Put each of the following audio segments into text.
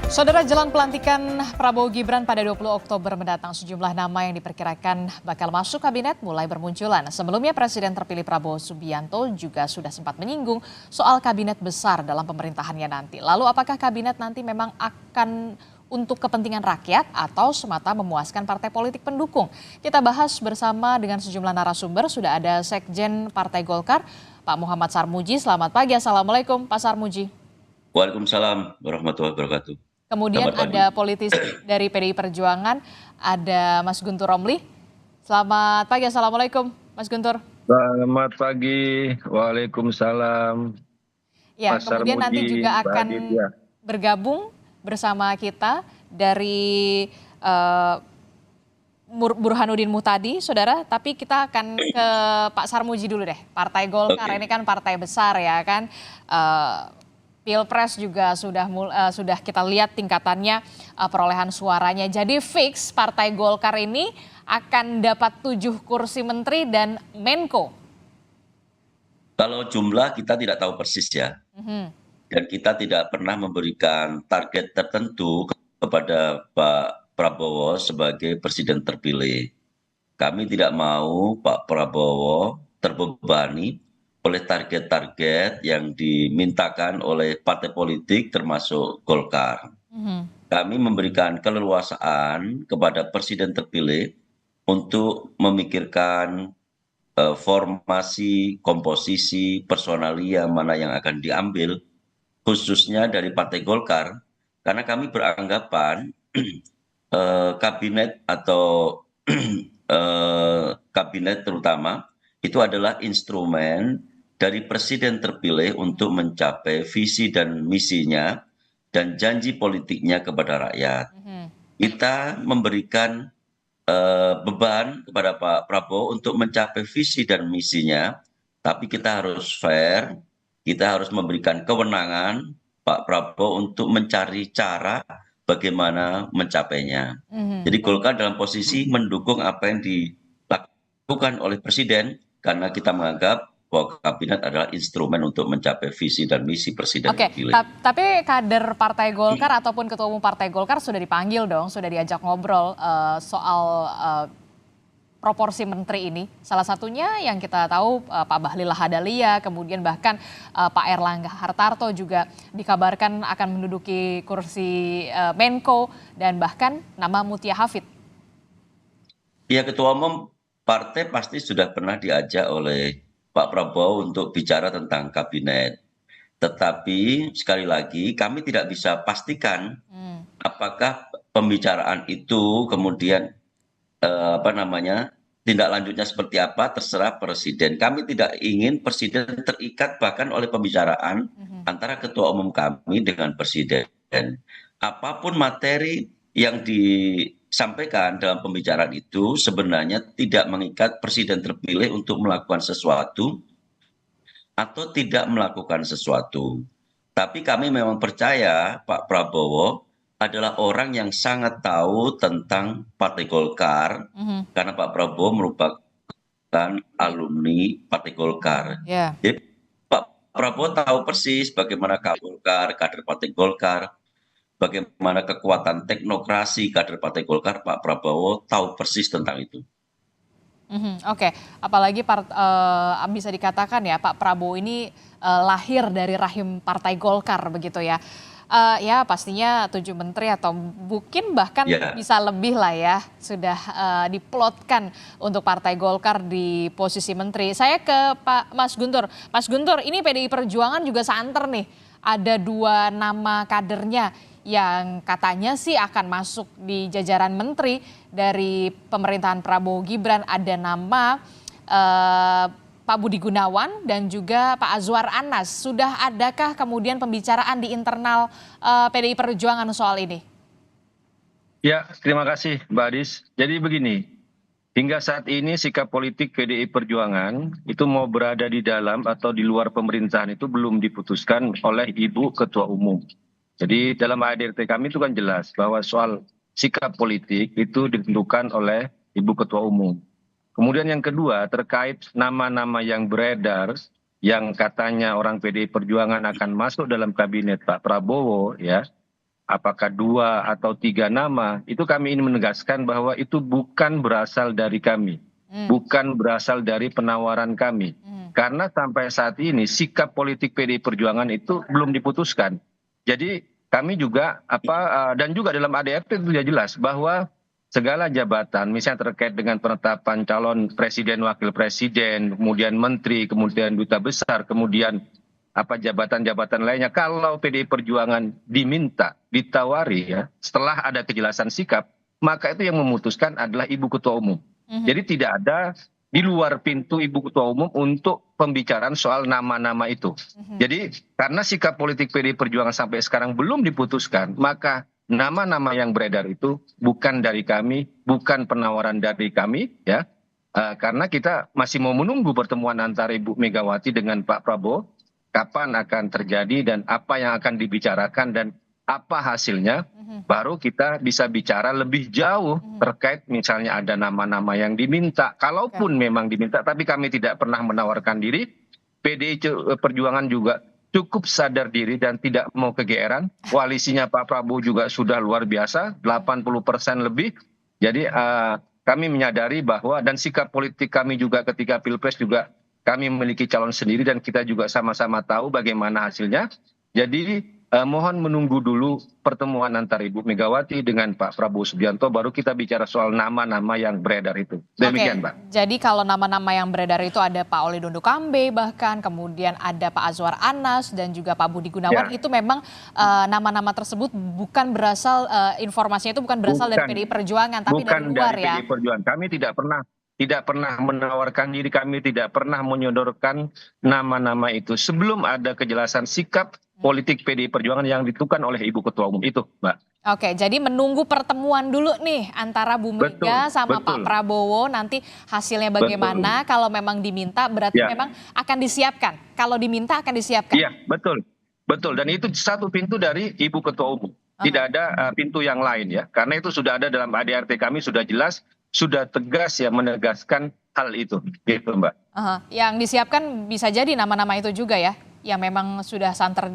Saudara, jelang pelantikan Prabowo Gibran pada 20 Oktober mendatang, sejumlah nama yang diperkirakan bakal masuk kabinet mulai bermunculan. Sebelumnya Presiden terpilih Prabowo Subianto juga sudah sempat menyinggung soal kabinet besar dalam pemerintahannya nanti. Lalu apakah kabinet nanti memang akan untuk kepentingan rakyat atau semata memuaskan partai politik pendukung? Kita bahas bersama dengan sejumlah narasumber. Sudah ada Sekjen Partai Golkar, Pak Muhammad Sarmuji. Selamat pagi, Assalamualaikum Pak Sarmuji. Waalaikumsalam warahmatullahi wabarakatuh. Kemudian Selamat pagi. ada politisi dari PDI Perjuangan, ada Mas Guntur Romli. Selamat pagi, Assalamualaikum Mas Guntur. Selamat pagi, waalaikumsalam. Ya, Mas kemudian nanti Sarmuji, juga Mbak akan Aditya. bergabung bersama kita dari Burhanuddin Muhtadi, saudara. Tapi kita akan ke Pak Sarmuji dulu deh. Partai Golkar ini kan partai besar ya kan. Pilpres juga sudah kita lihat tingkatannya, perolehan suaranya. Jadi fix Partai Golkar ini akan dapat 7 kursi menteri dan Menko. Kalau jumlah kita tidak tahu persis ya. Dan kita tidak pernah memberikan target tertentu kepada Pak Prabowo sebagai presiden terpilih. Kami tidak mau Pak Prabowo terbebani oleh target-target yang dimintakan oleh partai politik termasuk Golkar. Kami memberikan keleluasaan kepada presiden terpilih untuk memikirkan formasi, komposisi, personalia mana yang akan diambil, khususnya dari Partai Golkar, karena kami beranggapan kabinet atau kabinet terutama itu adalah instrumen dari presiden terpilih untuk mencapai visi dan misinya dan janji politiknya kepada rakyat. Kita memberikan beban kepada Pak Prabowo untuk mencapai visi dan misinya, tapi kita harus fair, kita harus memberikan kewenangan Pak Prabowo untuk mencari cara bagaimana mencapainya. Jadi Golkar dalam posisi mendukung apa yang dilakukan oleh Presiden, karena kita menganggap bahwa kabinet adalah instrumen untuk mencapai visi dan misi Presiden terpilih. Tapi kader Partai Golkar ataupun Ketua Umum Partai Golkar sudah dipanggil dong, sudah diajak ngobrol soal proporsi menteri ini. Salah satunya yang kita tahu Pak Bahlil Lahadalia, kemudian bahkan Pak Erlangga Hartarto juga dikabarkan akan menduduki kursi Menko, dan bahkan nama Mutia Hafid. Ya, Ketua Umum Partai pasti sudah pernah diajak oleh Pak Prabowo untuk bicara tentang kabinet. Tetapi sekali lagi kami tidak bisa pastikan apakah pembicaraan itu kemudian tindak lanjutnya seperti apa, terserah presiden. Kami tidak ingin presiden terikat bahkan oleh pembicaraan antara ketua umum kami dengan presiden. Apapun materi yang disampaikan dalam pembicaraan itu sebenarnya tidak mengikat presiden terpilih untuk melakukan sesuatu atau tidak melakukan sesuatu. Tapi kami memang percaya Pak Prabowo adalah orang yang sangat tahu tentang Partai Golkar, karena Pak Prabowo merupakan alumni Partai Golkar. Jadi Pak Prabowo tahu persis bagaimana Golkar, kader Partai Golkar, bagaimana kekuatan teknokrasi kader Partai Golkar. Pak Prabowo tahu persis tentang itu. Oke, apalagi bisa dikatakan ya Pak Prabowo ini lahir dari rahim Partai Golkar begitu ya. Ya pastinya 7 menteri atau mungkin bahkan bisa lebih lah ya, sudah diplotkan untuk Partai Golkar di posisi menteri. Saya ke Pak Mas Guntur. Mas Guntur, ini PDI Perjuangan juga santer nih. Ada 2 nama kadernya yang katanya sih akan masuk di jajaran menteri dari pemerintahan Prabowo Gibran. Ada nama Pak Budi Gunawan dan juga Pak Azwar Anas. Sudah adakah kemudian pembicaraan di internal PDI Perjuangan soal ini? Ya, terima kasih Mbak Adis. Jadi begini, hingga saat ini sikap politik PDI Perjuangan itu mau berada di dalam atau di luar pemerintahan itu belum diputuskan oleh Ibu Ketua Umum. Jadi dalam ADRT kami itu kan jelas bahwa soal sikap politik itu ditentukan oleh Ibu Ketua Umum. Kemudian yang kedua terkait nama-nama yang beredar yang katanya orang PDI Perjuangan akan masuk dalam kabinet Pak Prabowo ya. apakah 2 atau 3 nama, itu kami ingin menegaskan bahwa itu bukan berasal dari kami, bukan berasal dari penawaran kami. Karena sampai saat ini sikap politik PDI Perjuangan itu belum diputuskan. Jadi kami juga dan juga dalam ADRT itu sudah jelas bahwa segala jabatan, misalnya terkait dengan penetapan calon presiden, wakil presiden, kemudian menteri, kemudian duta besar, kemudian jabatan-jabatan lainnya, kalau PDI Perjuangan diminta, ditawari ya, setelah ada kejelasan sikap, maka itu yang memutuskan adalah Ibu Ketua Umum. Jadi tidak ada di luar pintu Ibu Ketua Umum untuk pembicaraan soal nama-nama itu. Jadi karena sikap politik PDI Perjuangan sampai sekarang belum diputuskan, maka nama-nama yang beredar itu bukan dari kami, bukan penawaran dari kami, ya. Karena kita masih mau menunggu pertemuan antara Ibu Megawati dengan Pak Prabowo, kapan akan terjadi dan apa yang akan dibicarakan dan apa hasilnya, baru kita bisa bicara lebih jauh terkait misalnya ada nama-nama yang diminta. Kalaupun memang diminta, tapi kami tidak pernah menawarkan diri, PDI Perjuangan juga cukup sadar diri dan tidak mau kegeeran. Koalisinya Pak Prabowo juga sudah luar biasa, 80% lebih. Jadi kami menyadari bahwa, dan sikap politik kami juga ketika Pilpres juga kami memiliki calon sendiri dan kita juga sama-sama tahu bagaimana hasilnya. Jadi mohon menunggu dulu pertemuan antara Ibu Megawati dengan Pak Prabowo Subianto, baru kita bicara soal nama-nama yang beredar itu. Demikian, Mbak. Jadi kalau nama-nama yang beredar itu ada Pak Oli Dondo Kambe, bahkan kemudian ada Pak Azwar Anas dan juga Pak Budi Gunawan, itu memang nama-nama tersebut bukan berasal, informasinya itu bukan berasal dari PDI Perjuangan, tapi dari luar ya. PDI Perjuangan. Kami tidak pernah menawarkan diri, kami tidak pernah menyodorkan nama-nama itu sebelum ada kejelasan sikap politik PDI Perjuangan yang ditentukan oleh Ibu Ketua Umum itu, Mbak. Oke, jadi menunggu pertemuan dulu nih antara Bu Mega sama Pak Prabowo, nanti hasilnya bagaimana. Kalau memang diminta berarti memang akan disiapkan. Kalau diminta akan disiapkan. Iya, betul. Dan itu satu pintu dari Ibu Ketua Umum. Tidak ada pintu yang lain ya. Karena itu sudah ada dalam ADRT kami, sudah jelas, sudah tegas ya menegaskan hal itu, gitu, Mbak. Yang disiapkan bisa jadi nama-nama itu juga ya, yang memang sudah santer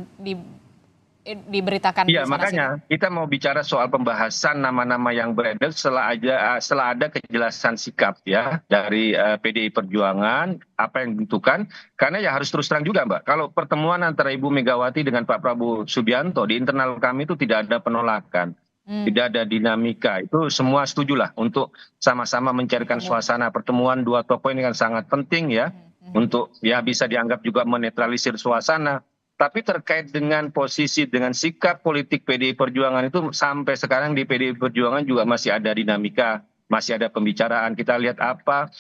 diberitakan. Iya, makanya kita mau bicara soal pembahasan nama-nama yang beredar setelah ada kejelasan sikap ya dari PDI Perjuangan apa yang ditentukan. Karena ya harus terus terang juga, Mbak, kalau pertemuan antara Ibu Megawati dengan Pak Prabowo Subianto di internal kami itu tidak ada penolakan. Tidak ada dinamika, itu semua setujulah untuk sama-sama mencarikan suasana. Pertemuan dua tokoh ini kan sangat penting ya, untuk ya bisa dianggap juga menetralisir suasana. Tapi terkait dengan posisi, dengan sikap politik PDI Perjuangan itu sampai sekarang di PDI Perjuangan juga masih ada dinamika, masih ada pembicaraan. Kita lihat apa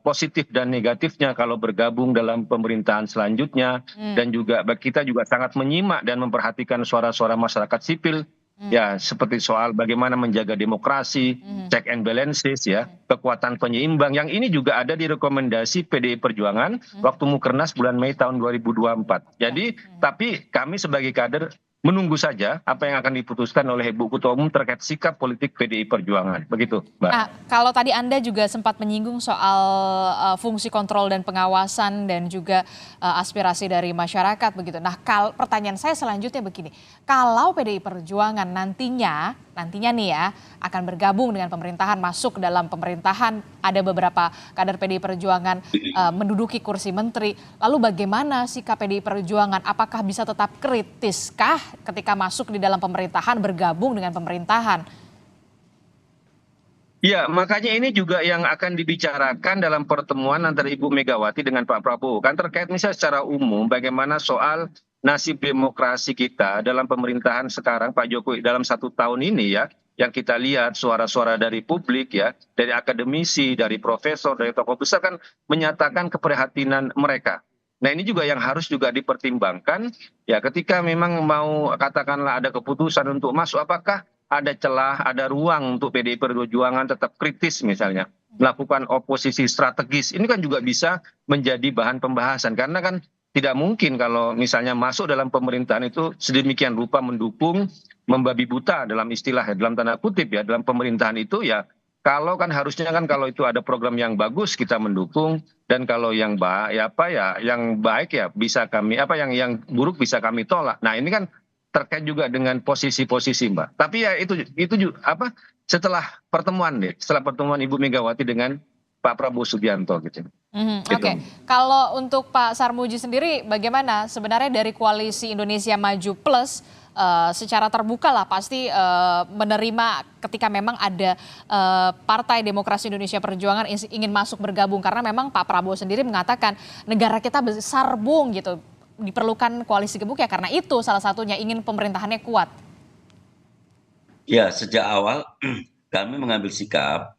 positif dan negatifnya kalau bergabung dalam pemerintahan selanjutnya. Dan juga kita juga sangat menyimak dan memperhatikan suara-suara masyarakat sipil. Ya, seperti soal bagaimana menjaga demokrasi, check and balances ya, kekuatan penyeimbang. Yang ini juga ada di rekomendasi PDI Perjuangan waktu Mukernas bulan Mei tahun 2024. Jadi, tapi kami sebagai kader menunggu saja apa yang akan diputuskan oleh Ibu Ketua Umum terkait sikap politik PDI Perjuangan. Begitu, Mbak. Nah, kalau tadi Anda juga sempat menyinggung soal fungsi kontrol dan pengawasan dan juga aspirasi dari masyarakat begitu. Nah, pertanyaan saya selanjutnya begini. Kalau PDI Perjuangan nantinya nih ya akan bergabung dengan pemerintahan, masuk dalam pemerintahan, ada beberapa kader PDI Perjuangan menduduki kursi menteri. Lalu bagaimana sikap PDI Perjuangan? Apakah bisa tetap kritiskah ketika masuk di dalam pemerintahan, bergabung dengan pemerintahan? Ya, makanya ini juga yang akan dibicarakan dalam pertemuan antara Ibu Megawati dengan Pak Prabowo. Kan terkait misalnya secara umum bagaimana soal nasib demokrasi kita dalam pemerintahan sekarang Pak Jokowi dalam 1 tahun ini ya, yang kita lihat suara-suara dari publik ya, dari akademisi, dari profesor, dari tokoh besar kan menyatakan keprihatinan mereka. Nah, ini juga yang harus juga dipertimbangkan ya, ketika memang mau katakanlah ada keputusan untuk masuk, apakah ada celah, ada ruang untuk PDI Perjuangan tetap kritis misalnya, melakukan oposisi strategis. Ini kan juga bisa menjadi bahan pembahasan, karena kan tidak mungkin kalau misalnya masuk dalam pemerintahan itu sedemikian rupa mendukung, membabi buta dalam istilah ya, dalam tanda kutip ya, dalam pemerintahan itu ya, kalau kan harusnya kan kalau itu ada program yang bagus kita mendukung, dan kalau yang baik ya, yang baik ya bisa kami yang buruk bisa kami tolak. Nah, ini kan terkait juga dengan posisi-posisi Mbak. Tapi ya setelah pertemuan Ibu Megawati dengan Pak Prabowo Subianto gitu. Gitu. Oke, kalau untuk Pak Sarmuji sendiri bagaimana sebenarnya dari koalisi Indonesia Maju Plus secara terbuka lah pasti menerima ketika memang ada Partai Demokrasi Indonesia Perjuangan ingin masuk bergabung karena memang Pak Prabowo sendiri mengatakan negara kita besar bung gitu, diperlukan koalisi gemuk ya karena itu salah satunya ingin pemerintahannya kuat. Ya, sejak awal kami mengambil sikap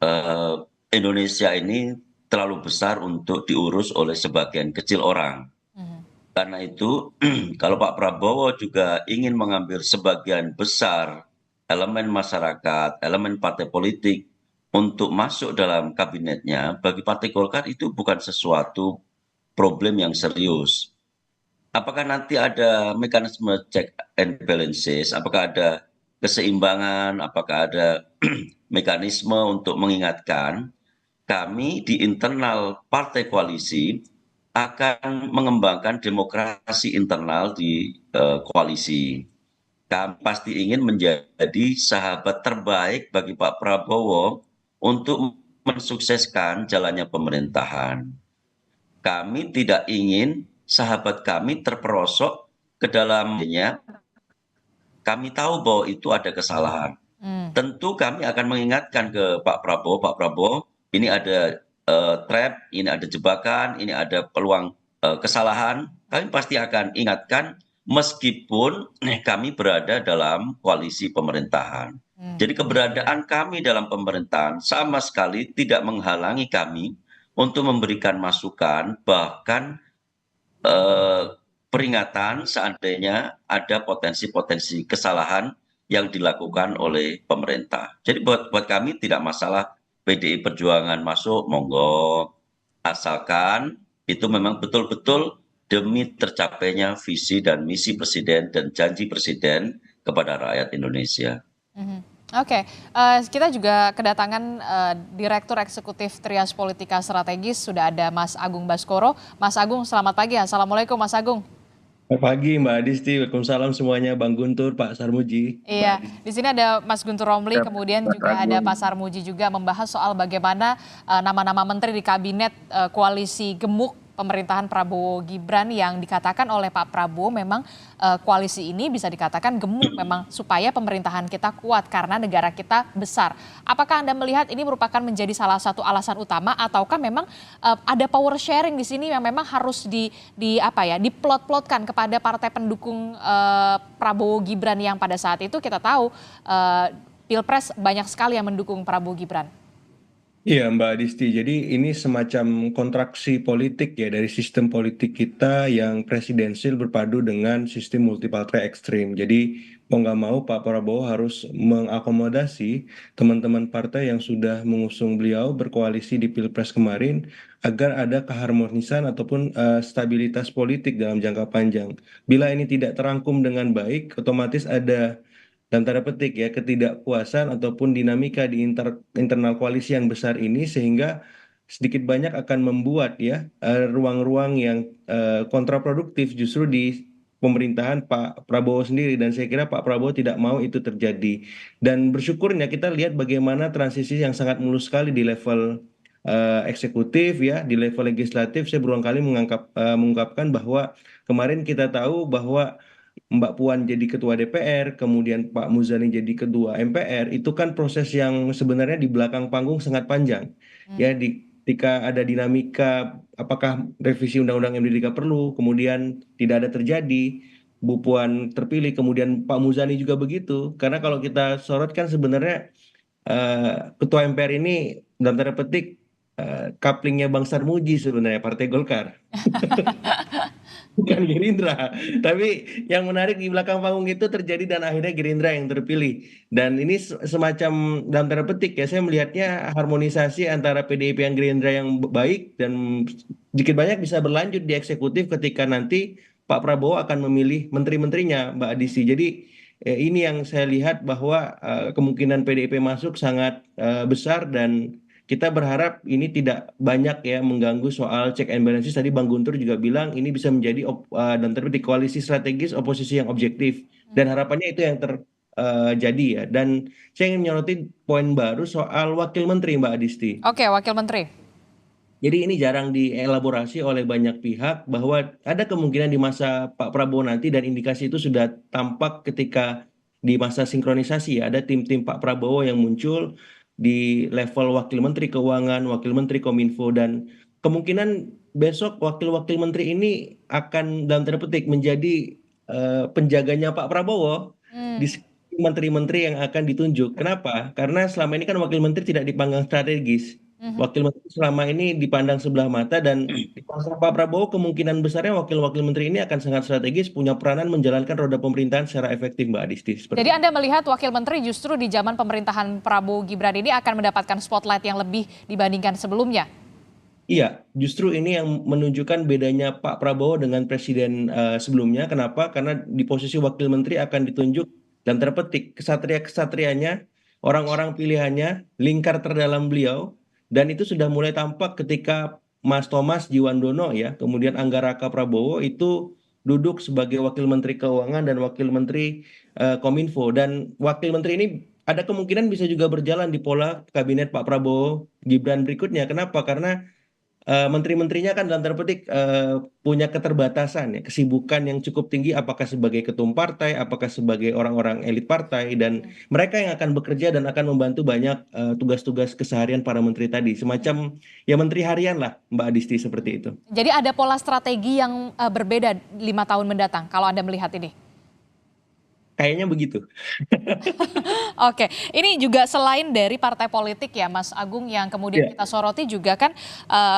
eh, Indonesia ini terlalu besar untuk diurus oleh sebagian kecil orang. Mhm. Karena itu, kalau Pak Prabowo juga ingin mengambil sebagian besar elemen masyarakat, elemen partai politik untuk masuk dalam kabinetnya, bagi Partai Golkar itu bukan sesuatu problem yang serius. Apakah nanti ada mekanisme check and balances? Apakah ada keseimbangan? Apakah ada mekanisme untuk mengingatkan kami di internal partai koalisi akan mengembangkan demokrasi internal di koalisi. Kami pasti ingin menjadi sahabat terbaik bagi Pak Prabowo untuk mensukseskan jalannya pemerintahan. Kami tidak ingin sahabat kami terperosok ke dalamnya. Kami tahu bahwa itu ada kesalahan. Hmm. Tentu kami akan mengingatkan ke Pak Prabowo, ini ada trap, ini ada jebakan, ini ada peluang kesalahan. Kami pasti akan ingatkan meskipun kami berada dalam koalisi pemerintahan. Hmm. Jadi keberadaan kami dalam pemerintahan sama sekali tidak menghalangi kami untuk memberikan masukan, bahkan eh, peringatan seandainya ada potensi-potensi kesalahan yang dilakukan oleh pemerintah. Jadi buat kami tidak masalah PDI Perjuangan masuk, monggo. Asalkan itu memang betul-betul demi tercapainya visi dan misi Presiden dan janji Presiden kepada rakyat Indonesia. Mhm. Oke, kita juga kedatangan Direktur Eksekutif Trias Politika Strategis, sudah ada Mas Agung Baskoro. Mas Agung, selamat pagi. Assalamualaikum Mas Agung. Selamat pagi Mbak Adisti, Waalaikumsalam semuanya, Bang Guntur, Pak Sarmuji, Mbak Iya, Adisti. di sini ada Mas Guntur Romli, Ya, kemudian Mas juga ada Agung. Pak Sarmuji juga membahas soal bagaimana nama-nama menteri di kabinet koalisi gemuk pemerintahan Prabowo Gibran yang dikatakan oleh Pak Prabowo memang koalisi ini bisa dikatakan gemuk memang supaya pemerintahan kita kuat karena negara kita besar. Apakah Anda melihat ini merupakan menjadi salah satu alasan utama ataukah memang ada power sharing di sini yang memang harus diplot-plotkan kepada partai pendukung Prabowo Gibran yang pada saat itu kita tahu Pilpres banyak sekali yang mendukung Prabowo Gibran. Iya Mbak Adisti, jadi ini semacam kontraksi politik ya dari sistem politik kita yang presidensil berpadu dengan sistem multipartai ekstrim. Jadi mau nggak mau Pak Prabowo harus mengakomodasi teman-teman partai yang sudah mengusung beliau berkoalisi di Pilpres kemarin agar ada keharmonisan ataupun stabilitas politik dalam jangka panjang. Bila ini tidak terangkum dengan baik, otomatis ada dalam tanda petik ya ketidakpuasan ataupun dinamika di internal koalisi yang besar ini sehingga sedikit banyak akan membuat ya ruang-ruang yang kontraproduktif justru di pemerintahan Pak Prabowo sendiri dan saya kira Pak Prabowo tidak mau itu terjadi dan bersyukurnya kita lihat bagaimana transisi yang sangat mulus sekali di level eksekutif ya di level legislatif saya berulang kali mengungkapkan bahwa kemarin kita tahu bahwa Mbak Puan jadi ketua DPR, kemudian Pak Muzani jadi ketua MPR, itu kan proses yang sebenarnya di belakang panggung sangat panjang. Hmm. Ya, ketika ada dinamika, apakah revisi Undang-Undang MD3 perlu, kemudian tidak ada terjadi, Bu Puan terpilih, kemudian Pak Muzani juga begitu. Karena kalau kita sorot kan sebenarnya ketua MPR ini dalam tanda petik couplingnya Bang Sarmuji sebenarnya Partai Golkar. Bukan Gerindra. Tapi yang menarik di belakang panggung itu terjadi dan akhirnya Gerindra yang terpilih. Dan ini semacam dalam tanda petik ya, saya melihatnya harmonisasi antara PDIP yang Gerindra yang baik dan sedikit banyak bisa berlanjut di eksekutif ketika nanti Pak Prabowo akan memilih menteri-menterinya, Mbak Adisi. Jadi ini yang saya lihat bahwa kemungkinan PDIP masuk sangat besar dan kita berharap ini tidak banyak ya mengganggu soal check and balances. Tadi Bang Guntur juga bilang ini bisa menjadi dalam tanda petik koalisi strategis oposisi yang objektif. Dan harapannya itu yang terjadi ya. Dan saya ingin menyoroti poin baru soal wakil menteri Mbak Adisti. Oke, Wakil Menteri. Jadi ini jarang dielaborasi oleh banyak pihak bahwa ada kemungkinan di masa Pak Prabowo nanti dan indikasi itu sudah tampak ketika di masa sinkronisasi ya, ada tim-tim Pak Prabowo yang muncul di level Wakil Menteri Keuangan, Wakil Menteri Kominfo dan kemungkinan besok wakil-wakil menteri ini akan dalam tanda petik menjadi penjaganya Pak Prabowo di menteri-menteri yang akan ditunjuk. Kenapa? Karena selama ini kan wakil menteri tidak dipandang strategis. Wakil menteri selama ini dipandang sebelah mata dan di masa Pak Prabowo kemungkinan besarnya wakil-wakil menteri ini akan sangat strategis punya peranan menjalankan roda pemerintahan secara efektif Mbak Adisti. Jadi Anda melihat Wakil Menteri justru di zaman pemerintahan Prabowo Gibran ini akan mendapatkan spotlight yang lebih dibandingkan sebelumnya? Iya, justru ini yang menunjukkan bedanya Pak Prabowo dengan presiden sebelumnya. Kenapa? Karena di posisi wakil menteri akan ditunjuk dan terpetik kesatria-kesatrianya, orang-orang pilihannya, lingkar terdalam beliau, dan itu sudah mulai tampak ketika Mas Thomas Jiwandono ya, kemudian Anggaraka Prabowo itu duduk sebagai wakil menteri keuangan dan wakil menteri Kominfo dan wakil menteri ini ada kemungkinan bisa juga berjalan di pola kabinet Pak Prabowo Gibran berikutnya. Kenapa? Karena menteri-menterinya kan dalam tanda petik punya keterbatasan ya, kesibukan yang cukup tinggi apakah sebagai ketum partai, apakah sebagai orang-orang elit partai dan mereka yang akan bekerja dan akan membantu banyak tugas-tugas keseharian para menteri tadi, semacam ya menteri harian lah Mbak Adisti seperti itu. Jadi ada pola strategi yang berbeda 5 tahun mendatang kalau Anda melihat ini? Kayaknya begitu. Oke, ini juga selain dari partai politik ya Mas Agung yang kemudian kita soroti juga kan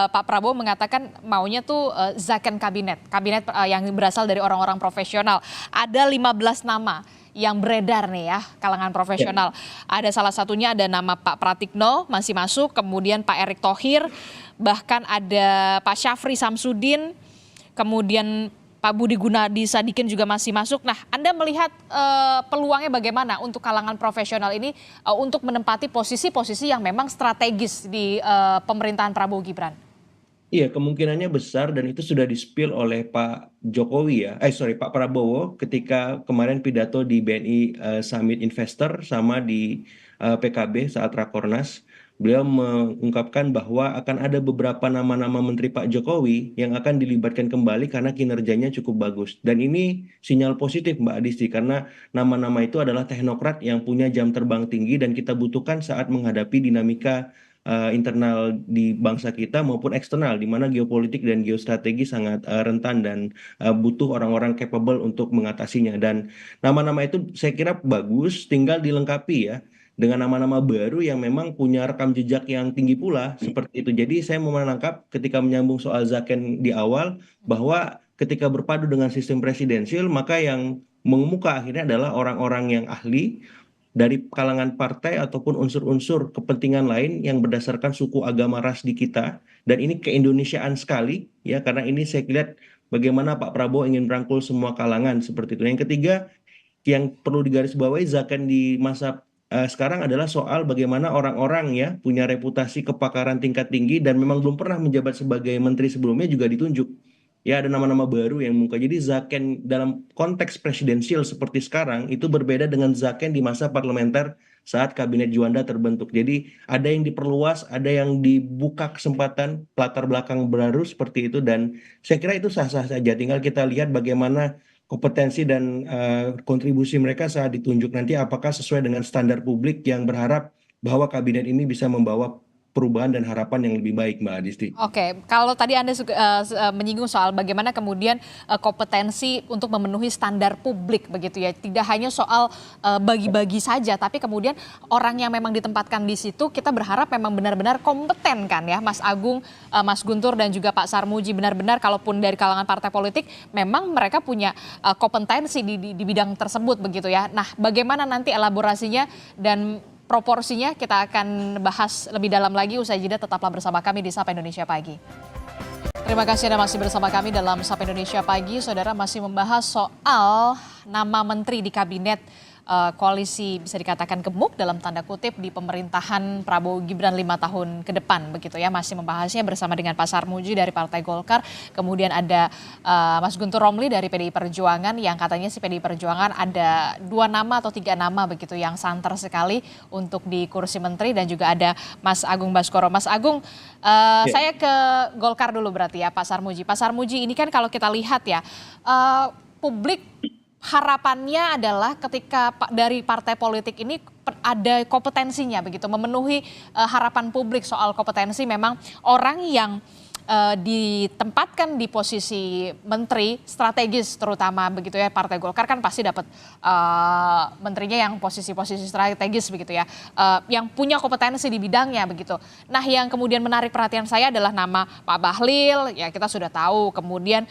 Pak Prabowo mengatakan maunya tuh zakon kabinet yang berasal dari orang-orang profesional. Ada 15 nama yang beredar nih ya kalangan profesional. Ada salah satunya ada nama Pak Pratikno masih masuk, kemudian Pak Erick Thohir, bahkan ada Pak Syafri Samsudin, kemudian Pak Budi Gunadi Sadikin juga masih masuk. Nah, Anda melihat peluangnya bagaimana untuk kalangan profesional ini untuk menempati posisi-posisi yang memang strategis di pemerintahan Prabowo Gibran? Iya, kemungkinannya besar dan itu sudah di-spill oleh Pak Jokowi ya. Pak Prabowo ketika kemarin pidato di BNI Summit Investor sama di PKB saat Rakornas. Beliau mengungkapkan bahwa akan ada beberapa nama-nama menteri Pak Jokowi yang akan dilibatkan kembali karena kinerjanya cukup bagus. Dan ini sinyal positif Mbak Adisti karena nama-nama itu adalah teknokrat yang punya jam terbang tinggi dan kita butuhkan saat menghadapi dinamika internal di bangsa kita maupun eksternal di mana geopolitik dan geostrategi sangat rentan dan butuh orang-orang capable untuk mengatasinya dan nama-nama itu saya kira bagus tinggal dilengkapi ya dengan nama-nama baru yang memang punya rekam jejak yang tinggi pula seperti itu. Jadi saya mau menangkap ketika menyambung soal Zaken di awal bahwa ketika berpadu dengan sistem presidensial maka yang mengemuka akhirnya adalah orang-orang yang ahli dari kalangan partai ataupun unsur-unsur kepentingan lain yang berdasarkan suku agama ras di kita dan ini keindonesiaan sekali ya karena ini saya lihat bagaimana Pak Prabowo ingin merangkul semua kalangan seperti itu. Yang ketiga yang perlu digarisbawahi Zaken di masa sekarang adalah soal bagaimana orang-orang ya punya reputasi kepakaran tingkat tinggi dan memang belum pernah menjabat sebagai menteri sebelumnya juga ditunjuk. Ya ada nama-nama baru yang muncul. Jadi Zaken dalam konteks presidensial seperti sekarang itu berbeda dengan Zaken di masa parlementer saat kabinet Juanda terbentuk. Jadi ada yang diperluas, ada yang dibuka kesempatan latar belakang baru seperti itu dan saya kira itu sah-sah saja. Tinggal kita lihat bagaimana kompetensi dan kontribusi mereka saat ditunjuk nanti apakah sesuai dengan standar publik yang berharap bahwa kabinet ini bisa membawa perubahan dan harapan yang lebih baik Mbak Adisti. Oke, kalau tadi Anda menyinggung soal bagaimana kemudian kompetensi untuk memenuhi standar publik begitu ya. Tidak hanya soal bagi-bagi saja, tapi kemudian orang yang memang ditempatkan di situ kita berharap memang benar-benar kompeten kan ya Mas Agung, Mas Guntur dan juga Pak Sarmuji benar-benar kalaupun dari kalangan partai politik memang mereka punya kompetensi di bidang tersebut begitu ya. Nah, bagaimana nanti elaborasinya dan proporsinya kita akan bahas lebih dalam lagi usai jeda tetaplah bersama kami di Sapa Indonesia Pagi. Terima kasih Anda masih bersama kami dalam Sapa Indonesia Pagi. Saudara masih membahas soal nama menteri di kabinet koalisi bisa dikatakan gemuk dalam tanda kutip di pemerintahan Prabowo Gibran 5 tahun ke depan begitu ya. Masih membahasnya bersama dengan Pak Sarmuji dari Partai Golkar. Kemudian ada Mas Guntur Romli dari PDI Perjuangan yang katanya si PDI Perjuangan ada 2 nama atau 3 nama begitu yang santer sekali untuk di kursi menteri, dan juga ada Mas Agung Baskoro. Mas Agung, saya ke Golkar dulu berarti ya Pak Sarmuji. Pak Sarmuji, ini kan kalau kita lihat ya, publik harapannya adalah ketika dari partai politik ini ada kompetensinya begitu, memenuhi harapan publik soal kompetensi. Memang orang yang ditempatkan di posisi menteri strategis terutama begitu ya, Partai Golkar kan pasti dapat menterinya yang posisi-posisi strategis begitu ya, yang punya kompetensi di bidangnya begitu. Nah, yang kemudian menarik perhatian saya adalah nama Pak Bahlil, ya kita sudah tahu, kemudian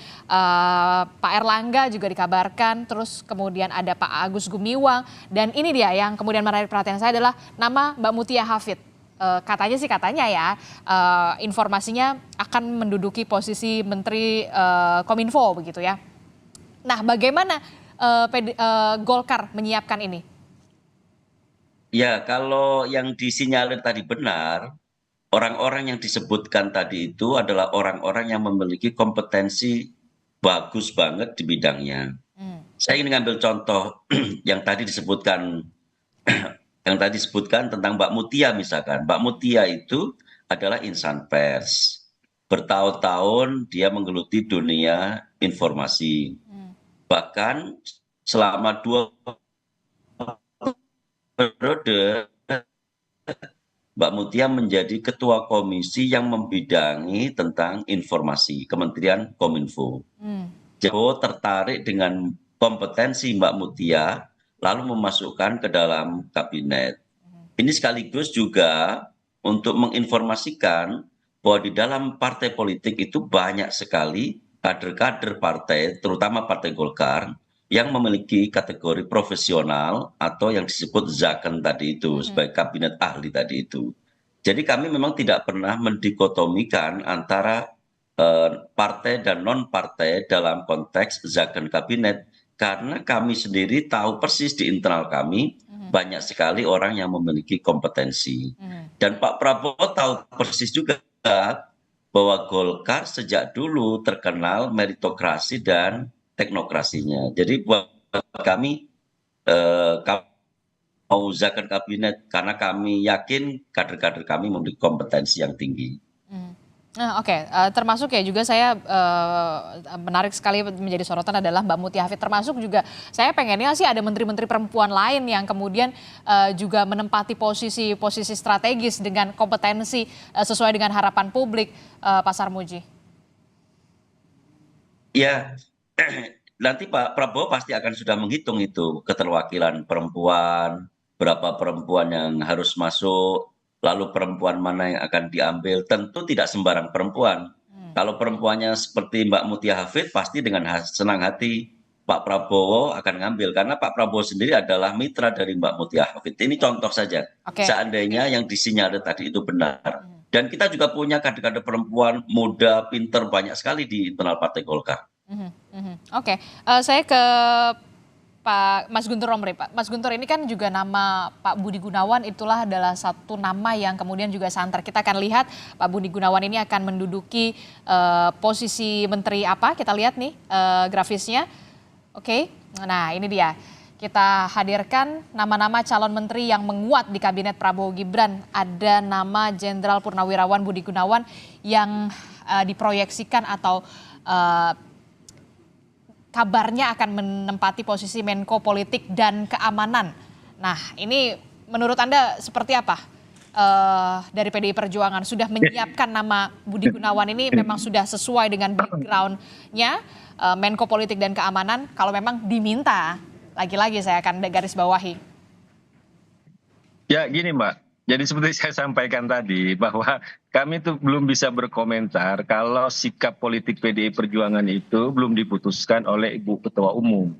Pak Erlangga juga dikabarkan, terus kemudian ada Pak Agus Gumiwang, dan ini dia yang kemudian menarik perhatian saya adalah nama Mbak Mutia Hafid. Katanya ya, informasinya akan menduduki posisi Menteri Kominfo begitu ya. Nah, bagaimana Golkar menyiapkan ini? Ya, kalau yang disinyalir tadi benar, orang-orang yang disebutkan tadi itu adalah orang-orang yang memiliki kompetensi bagus banget di bidangnya. Saya ingin ngambil contoh yang tadi disebutkan tentang Mbak Mutia misalkan. Mbak Mutia itu adalah insan pers. Bertahun-tahun dia menggeluti dunia informasi. Bahkan selama 2 periode Mbak Mutia menjadi ketua komisi yang membidangi tentang informasi Kementerian Kominfo. Jokowi tertarik dengan kompetensi Mbak Mutia lalu memasukkan ke dalam kabinet. Ini sekaligus juga untuk menginformasikan bahwa di dalam partai politik itu banyak sekali kader-kader partai, terutama Partai Golkar, yang memiliki kategori profesional atau yang disebut zaken tadi itu, sebagai kabinet ahli tadi itu. Jadi kami memang tidak pernah mendikotomikan antara partai dan non-partai dalam konteks zaken kabinet, karena kami sendiri tahu persis di internal kami banyak sekali orang yang memiliki kompetensi. Dan Pak Prabowo tahu persis juga bahwa Golkar sejak dulu terkenal meritokrasi dan teknokrasinya. Jadi buat kami mau zaken kabinet karena kami yakin kader-kader kami memiliki kompetensi yang tinggi. Nah, oke. Termasuk ya juga saya menarik sekali menjadi sorotan adalah Mbak Mutia Hafid, termasuk juga saya pengennya sih ada menteri-menteri perempuan lain yang kemudian juga menempati posisi strategis dengan kompetensi sesuai dengan harapan publik, Pak Sarmuji. Ya, nanti Pak Prabowo pasti akan sudah menghitung itu keterwakilan perempuan, berapa perempuan yang harus masuk, lalu perempuan mana yang akan diambil. Tentu tidak sembarang perempuan. Kalau perempuannya seperti Mbak Mutia Hafid, pasti dengan senang hati Pak Prabowo akan ngambil. Karena Pak Prabowo sendiri adalah mitra dari Mbak Mutia Hafid. Ini contoh saja. Seandainya yang disinyalir tadi itu benar. Dan kita juga punya kader-kader perempuan muda, pinter, banyak sekali di internal Partai Golkar. Oke, saya ke Pak Mas Guntur Romli. Pak Mas Guntur, ini kan juga nama Pak Budi Gunawan itulah adalah satu nama yang kemudian juga santer. Kita akan lihat Pak Budi Gunawan ini akan menduduki posisi menteri apa? Kita lihat nih grafisnya. Oke, nah ini dia. Kita hadirkan nama-nama calon menteri yang menguat di kabinet Prabowo Gibran. Ada nama Jenderal Purnawirawan Budi Gunawan yang diproyeksikan atau kabarnya akan menempati posisi Menko Politik dan Keamanan. Nah, ini menurut Anda seperti apa? Dari PDI Perjuangan sudah menyiapkan nama Budi Gunawan ini memang sudah sesuai dengan background-nya Menko Politik dan Keamanan. Kalau memang diminta, lagi-lagi saya akan garis bawahi. Ya gini Mbak, jadi seperti saya sampaikan tadi bahwa kami tuh belum bisa berkomentar kalau sikap politik PDI Perjuangan itu belum diputuskan oleh Ibu Ketua Umum.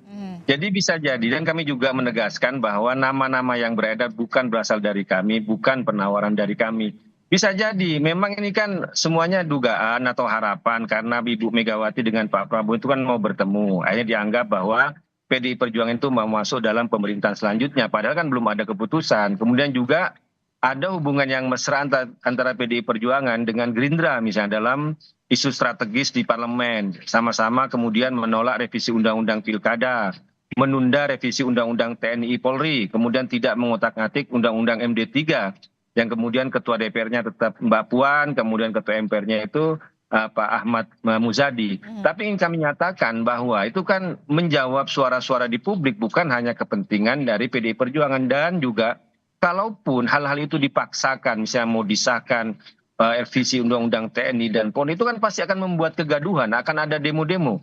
Jadi bisa jadi, dan kami juga menegaskan bahwa nama-nama yang beredar bukan berasal dari kami, bukan penawaran dari kami. Bisa jadi, memang ini kan semuanya dugaan atau harapan karena Ibu Megawati dengan Pak Prabowo itu kan mau bertemu. Akhirnya dianggap bahwa PDI Perjuangan itu mau masuk dalam pemerintahan selanjutnya. Padahal kan belum ada keputusan. Kemudian juga ada hubungan yang mesra antara PDI Perjuangan dengan Gerindra misalnya dalam isu strategis di parlemen. Sama-sama kemudian menolak revisi Undang-Undang Pilkada, menunda revisi Undang-Undang TNI Polri, kemudian tidak mengotak-atik Undang-Undang MD3, yang kemudian ketua DPR-nya tetap Mbak Puan, kemudian ketua MPR-nya itu Pak Ahmad Muzadi. Tapi ingin kami nyatakan bahwa itu kan menjawab suara-suara di publik, bukan hanya kepentingan dari PDI Perjuangan. Dan juga kalaupun hal-hal itu dipaksakan, misalnya mau disahkan revisi Undang-Undang TNI dan Polri, itu kan pasti akan membuat kegaduhan, akan ada demo-demo.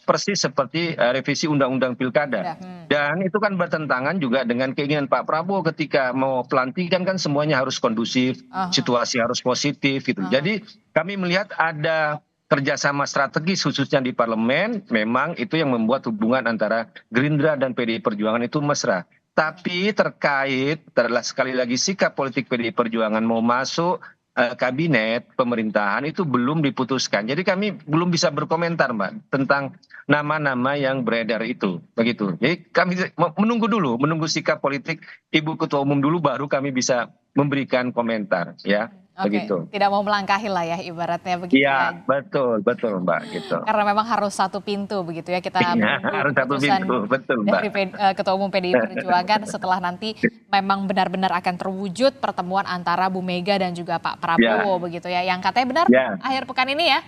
Persis seperti revisi Undang-Undang Pilkada. Dan itu kan bertentangan juga dengan keinginan Pak Prabowo ketika mau pelantikan, kan semuanya harus kondusif, situasi harus positif gitu. Jadi kami melihat ada kerjasama strategis khususnya di parlemen, memang itu yang membuat hubungan antara Gerindra dan PDI Perjuangan itu mesra. Tapi terkait sekali lagi sikap politik PDI Perjuangan mau masuk kabinet pemerintahan itu belum diputuskan. Jadi kami belum bisa berkomentar, Mbak, tentang nama-nama yang beredar itu. Begitu. Jadi kami menunggu dulu, menunggu sikap politik Ibu Ketua Umum dulu, baru kami bisa memberikan komentar, ya. Begitu. Tidak mau melangkahi lah ya, ibaratnya begitu ya. Betul Mbak, gitu. Karena memang harus satu pintu begitu ya, kita harus satu pintu, betul Mbak. Dari Ketua Umum PDI Perjuangan setelah nanti memang benar-benar akan terwujud pertemuan antara Bu Mega dan juga Pak Prabowo begitu ya, yang katanya benar akhir pekan ini ya?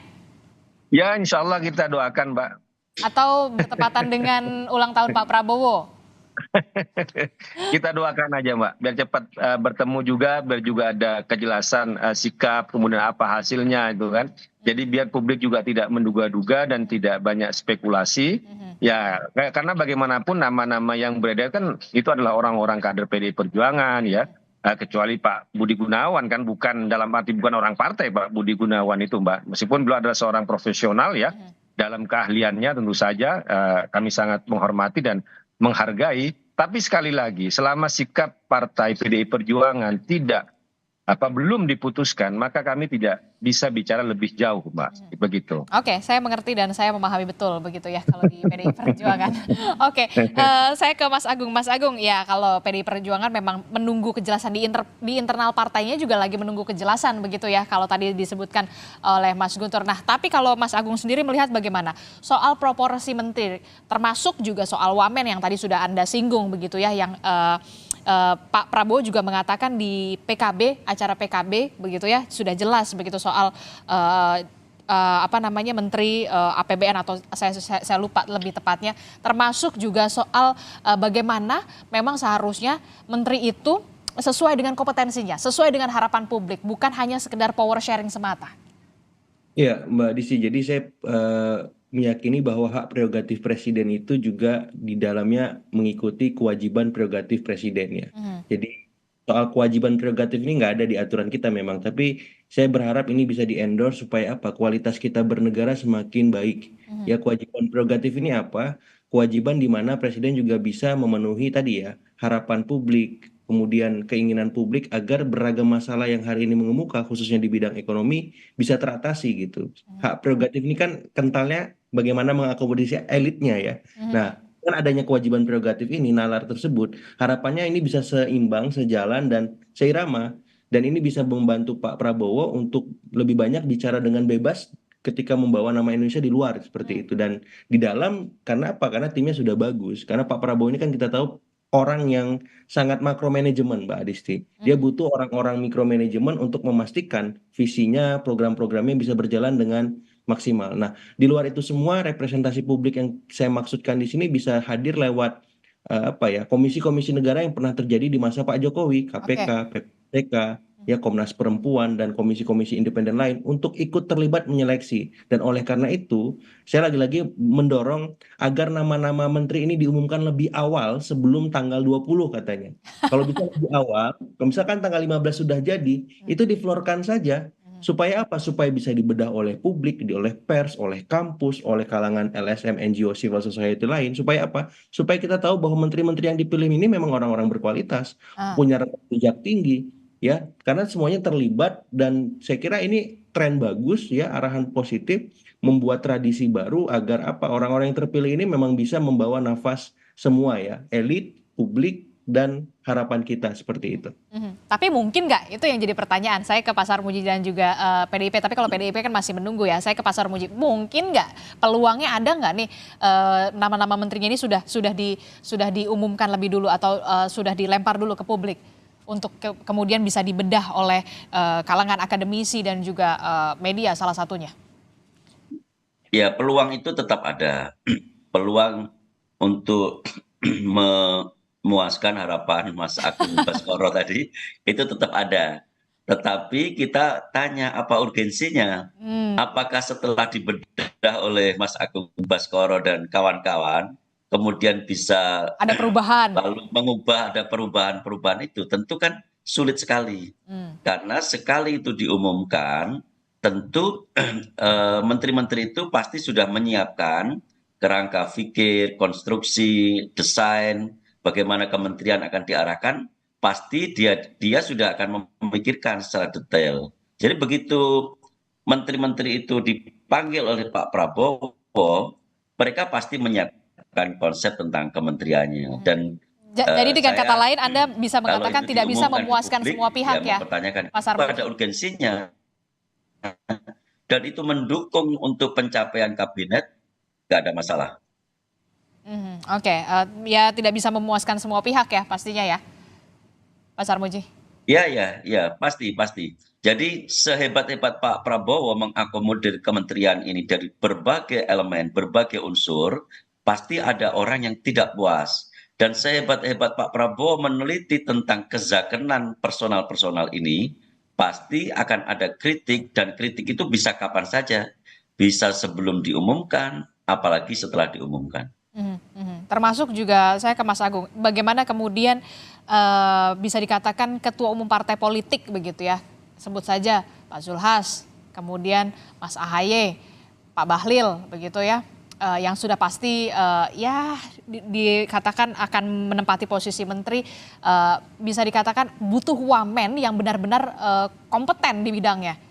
Ya, insya Allah kita doakan, Mbak. Atau bertepatan dengan ulang tahun Pak Prabowo? Kita doakan aja, Mbak, biar cepat bertemu juga, biar juga ada kejelasan sikap, kemudian apa hasilnya itu kan. Jadi biar publik juga tidak menduga-duga dan tidak banyak spekulasi. Ya, karena bagaimanapun nama-nama yang beredar kan itu adalah orang-orang kader PDI Perjuangan ya. Kecuali Pak Budi Gunawan kan, bukan dalam arti bukan orang partai Pak Budi Gunawan itu, Mbak. Meskipun beliau adalah seorang profesional ya, dalam keahliannya tentu saja kami sangat menghormati dan menghargai. Tapi sekali lagi, selama sikap partai PDI Perjuangan belum diputuskan, maka kami tidak bisa bicara lebih jauh, Mbak. Begitu. Oke, saya mengerti dan saya memahami betul begitu ya kalau di PDI Perjuangan. Oke, saya ke Mas Agung. Mas Agung, ya kalau PDI Perjuangan memang menunggu kejelasan di internal partainya, juga lagi menunggu kejelasan begitu ya, kalau tadi disebutkan oleh Mas Guntur. Nah, tapi kalau Mas Agung sendiri melihat bagaimana soal proporsi menteri, termasuk juga soal wamen yang tadi sudah Anda singgung begitu ya, yang Pak Prabowo juga mengatakan di PKB, acara PKB begitu ya, sudah jelas begitu soal menteri APBN, atau saya lupa lebih tepatnya, termasuk juga soal bagaimana memang seharusnya menteri itu sesuai dengan kompetensinya, sesuai dengan harapan publik, bukan hanya sekedar power sharing semata. Ya, Mbak Disi, jadi saya meyakini bahwa hak prerogatif presiden itu juga di dalamnya mengikuti kewajiban prerogatif presiden ya. Jadi soal kewajiban prerogatif ini nggak ada di aturan kita memang, tapi saya berharap ini bisa di-endorse supaya kualitas kita bernegara semakin baik. Ya, kewajiban prerogatif ini apa? Kewajiban di mana presiden juga bisa memenuhi tadi ya, harapan publik, kemudian keinginan publik agar beragam masalah yang hari ini mengemuka khususnya di bidang ekonomi bisa teratasi gitu. Hak prerogatif ini kan kentalnya bagaimana mengakomodasi elitnya ya. Nah, kan adanya kewajiban prerogatif ini, nalar tersebut, harapannya ini bisa seimbang, sejalan, dan seirama. Dan ini bisa membantu Pak Prabowo untuk lebih banyak bicara dengan bebas ketika membawa nama Indonesia di luar seperti itu. Dan di dalam, karena apa? Karena timnya sudah bagus. Karena Pak Prabowo ini kan kita tahu orang yang sangat makromanajemen, Mbak Adisti. Dia butuh orang-orang mikromanajemen untuk memastikan visinya, program-programnya bisa berjalan dengan maksimal. Nah, di luar itu semua, representasi publik yang saya maksudkan di sini bisa hadir lewat komisi-komisi negara yang pernah terjadi di masa Pak Jokowi, KPK, PPK, ya Komnas Perempuan dan komisi-komisi independen lain untuk ikut terlibat menyeleksi. Dan oleh karena itu, saya lagi-lagi mendorong agar nama-nama menteri ini diumumkan lebih awal sebelum tanggal 20 katanya. Kalau bisa lebih awal, kalau misalkan tanggal 15 sudah jadi, itu diflorkan saja. Supaya apa? Supaya bisa dibedah oleh publik, oleh pers, oleh kampus, oleh kalangan LSM, NGO, civil society lain. Supaya apa? Supaya kita tahu bahwa menteri-menteri yang dipilih ini memang orang-orang berkualitas, punya rekam jejak tinggi, ya. Karena semuanya terlibat dan saya kira ini tren bagus ya, arahan positif membuat tradisi baru agar apa orang-orang yang terpilih ini memang bisa membawa nafas semua ya, elit, publik, dan harapan kita seperti itu. Tapi mungkin nggak? Itu yang jadi pertanyaan. Saya ke Pak Sarmuji dan juga PDIP. Tapi kalau PDIP kan masih menunggu ya. Saya ke Pak Sarmuji. Mungkin nggak peluangnya ada nggak nih nama-nama menterinya ini sudah diumumkan lebih dulu atau sudah dilempar dulu ke publik untuk kemudian bisa dibedah oleh kalangan akademisi dan juga media salah satunya. Ya, peluang itu tetap ada. Peluang untuk memuaskan harapan Mas Agung Baskoro tadi itu tetap ada. Tetapi kita tanya apa urgensinya? Apakah setelah dibedah oleh Mas Agung Baskoro dan kawan-kawan, kemudian bisa Ada perubahan. lalu mengubah ada perubahan-perubahan itu? Tentu kan sulit sekali. Karena sekali itu diumumkan, tentu menteri-menteri itu pasti sudah menyiapkan kerangka fikir, konstruksi, desain, bagaimana kementerian akan diarahkan, pasti dia sudah akan memikirkan secara detail. Jadi begitu menteri-menteri itu dipanggil oleh Pak Prabowo, mereka pasti menyiapkan konsep tentang kementeriannya. Dan Jadi dengan saya kata lain Anda bisa kalau mengatakan itu tidak bisa diumumkan ke memuaskan publik, semua pihak ya, mempertanyakan Pak itu Sarmuji? ada urgensinya dan itu mendukung untuk pencapaian kabinet, nggak ada masalah. Oke, ya tidak bisa memuaskan semua pihak ya pastinya ya, Pak Sarmuji. Ya, ya, ya, pasti, pasti. Jadi sehebat-hebat Pak Prabowo mengakomodir kementerian ini dari berbagai elemen, berbagai unsur, pasti ada orang yang tidak puas. Dan sehebat-hebat Pak Prabowo meneliti tentang kezakenan personal-personal ini, pasti akan ada kritik, dan kritik itu bisa kapan saja. Bisa sebelum diumumkan, apalagi setelah diumumkan. Termasuk juga saya ke Mas Agung, bagaimana kemudian bisa dikatakan ketua umum partai politik begitu ya, sebut saja Pak Zulhas, kemudian Mas Ahaye, Pak Bahlil begitu ya, yang sudah pasti ya dikatakan akan menempati posisi menteri, bisa dikatakan butuh wamen yang benar-benar kompeten di bidangnya.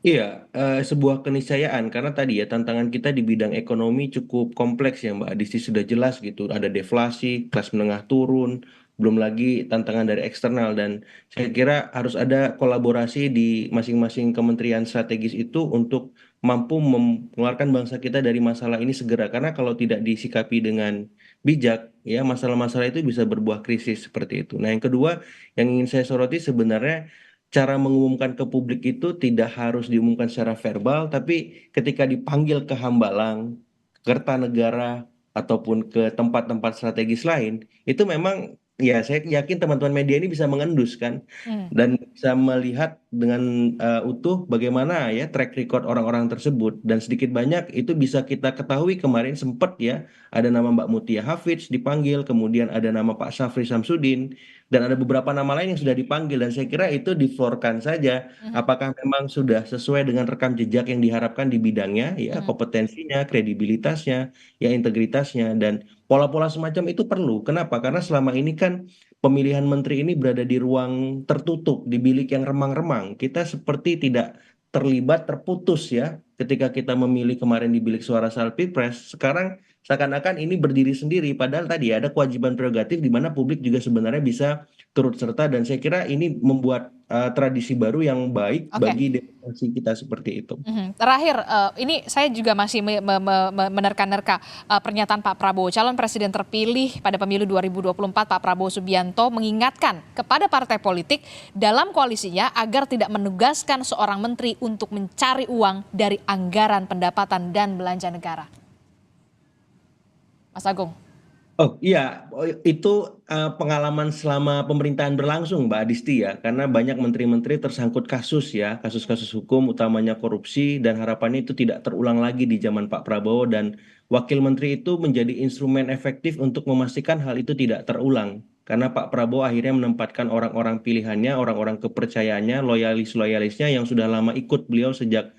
Iya, sebuah keniscayaan karena tadi ya tantangan kita di bidang ekonomi cukup kompleks ya Mbak Adisti sudah jelas gitu. Ada deflasi, kelas menengah turun, belum lagi tantangan dari eksternal dan saya kira harus ada kolaborasi di masing-masing kementerian strategis itu untuk mampu mengeluarkan bangsa kita dari masalah ini segera. Karena kalau tidak disikapi dengan bijak, ya masalah-masalah itu bisa berbuah krisis seperti itu. Nah, yang kedua yang ingin saya soroti sebenarnya cara mengumumkan ke publik itu tidak harus diumumkan secara verbal, tapi ketika dipanggil ke Hambalang, ke Kertanegara, ataupun ke tempat-tempat strategis lain, itu memang ya saya yakin teman-teman media ini bisa mengendus kan, dan bisa melihat dengan utuh bagaimana ya track record orang-orang tersebut, dan sedikit banyak itu bisa kita ketahui kemarin sempat ya ada nama Mbak Mutia Hafidz dipanggil, kemudian ada nama Pak Syafri Samsudin, dan ada beberapa nama lain yang sudah dipanggil dan saya kira itu diflorkan saja apakah memang sudah sesuai dengan rekam jejak yang diharapkan di bidangnya ya kompetensinya, kredibilitasnya, ya integritasnya dan pola-pola semacam itu perlu. Kenapa? Karena selama ini kan pemilihan menteri ini berada di ruang tertutup, di bilik yang remang-remang. Kita seperti tidak terlibat, terputus ya ketika kita memilih kemarin di bilik suara soal Pilpres. Sekarang seakan-akan ini berdiri sendiri padahal tadi ada kewajiban prerogatif di mana publik juga sebenarnya bisa turut serta dan saya kira ini membuat tradisi baru yang baik bagi demokrasi kita seperti itu. Terakhir, ini saya juga masih menerka-nerka pernyataan Pak Prabowo, calon presiden terpilih pada pemilu 2024, Pak Prabowo Subianto mengingatkan kepada partai politik dalam koalisinya agar tidak menugaskan seorang menteri untuk mencari uang dari anggaran pendapatan dan belanja negara. Mas Agung. Oh iya, itu pengalaman selama pemerintahan berlangsung Mbak Adisti ya, karena banyak menteri-menteri tersangkut kasus ya, kasus-kasus hukum utamanya korupsi dan harapannya itu tidak terulang lagi di zaman Pak Prabowo dan wakil menteri itu menjadi instrumen efektif untuk memastikan hal itu tidak terulang. Karena Pak Prabowo akhirnya menempatkan orang-orang pilihannya, orang-orang kepercayaannya, loyalis-loyalisnya yang sudah lama ikut beliau sejak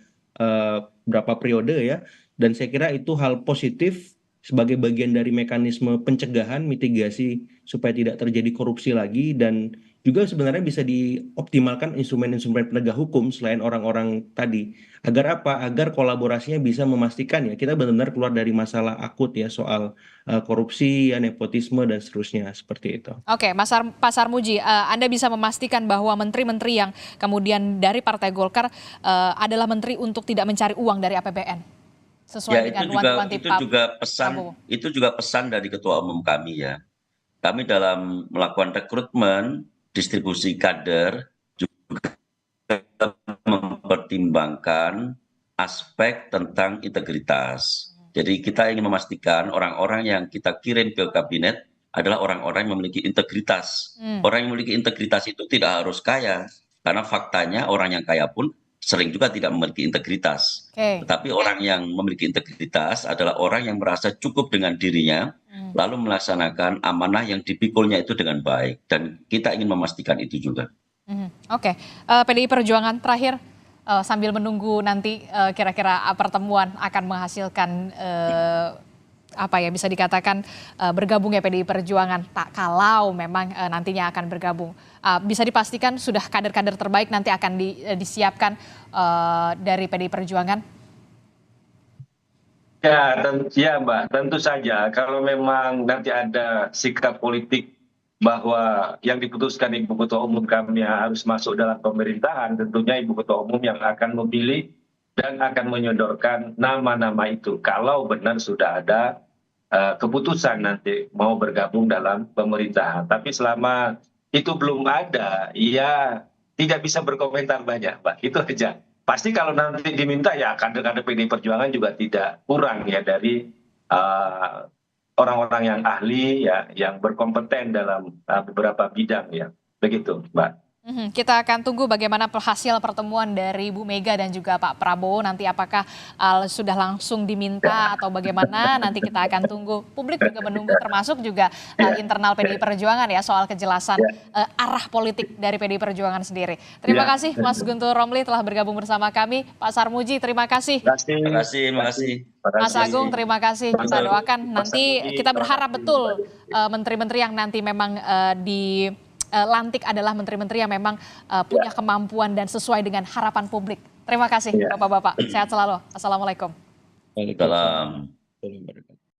berapa periode ya, dan saya kira itu hal positif sebagai bagian dari mekanisme pencegahan mitigasi supaya tidak terjadi korupsi lagi dan juga sebenarnya bisa dioptimalkan instrumen-instrumen penegak hukum selain orang-orang tadi. Agar apa? Agar kolaborasinya bisa memastikan ya kita benar-benar keluar dari masalah akut ya soal korupsi, ya, nepotisme dan seterusnya seperti itu. Oke, Pak Sarmuji, Anda bisa memastikan bahwa menteri-menteri yang kemudian dari Partai Golkar adalah menteri untuk tidak mencari uang dari APBN, Ya, sesuai dengan wanti-wanti Pak Prabowo. itu juga pesan dari ketua umum kami ya. Kami dalam melakukan rekrutmen, distribusi kader juga mempertimbangkan aspek tentang integritas. Jadi kita ingin memastikan orang-orang yang kita kirim ke kabinet adalah orang-orang yang memiliki integritas. Orang yang memiliki integritas itu tidak harus kaya, karena faktanya orang yang kaya pun sering juga tidak memiliki integritas. Oke. Tetapi orang yang memiliki integritas adalah orang yang merasa cukup dengan dirinya, lalu melaksanakan amanah yang dipikulnya itu dengan baik. Dan kita ingin memastikan itu juga. Oke, PDI Perjuangan terakhir sambil menunggu nanti kira-kira pertemuan akan menghasilkan apa ya bisa dikatakan bergabung ya PDI Perjuangan. Kalau memang nantinya akan bergabung, bisa dipastikan sudah kader-kader terbaik nanti akan disiapkan dari PDI Perjuangan. Ya Mbak, tentu saja kalau memang nanti ada sikap politik bahwa yang diputuskan Ibu Ketua Umum kami harus masuk dalam pemerintahan, tentunya Ibu Ketua Umum yang akan memilih dan akan menyodorkan nama-nama itu. Kalau benar sudah ada keputusan nanti mau bergabung dalam pemerintahan. Tapi selama itu belum ada, ya tidak bisa berkomentar banyak, Mbak. Itu aja. Pasti kalau nanti diminta ya kader-kader PDI Perjuangan juga tidak kurang ya dari orang-orang yang ahli ya, yang berkompeten dalam beberapa bidang ya, begitu, Mbak. Kita akan tunggu bagaimana hasil pertemuan dari Bu Mega dan juga Pak Prabowo nanti apakah sudah langsung diminta atau bagaimana nanti kita akan tunggu. Publik juga menunggu termasuk juga internal PDI Perjuangan ya soal kejelasan arah politik dari PDI Perjuangan sendiri. Terima kasih Mas Guntur Romli telah bergabung bersama kami. Pak Sarmuji terima kasih. Terima kasih. Mas Agung terima kasih. Kita doakan nanti kita berharap betul menteri-menteri yang nanti memang lantik adalah menteri-menteri yang memang punya kemampuan dan sesuai dengan harapan publik. Terima kasih Bapak-Bapak. Sehat selalu. Assalamualaikum. Waalaikumsalam.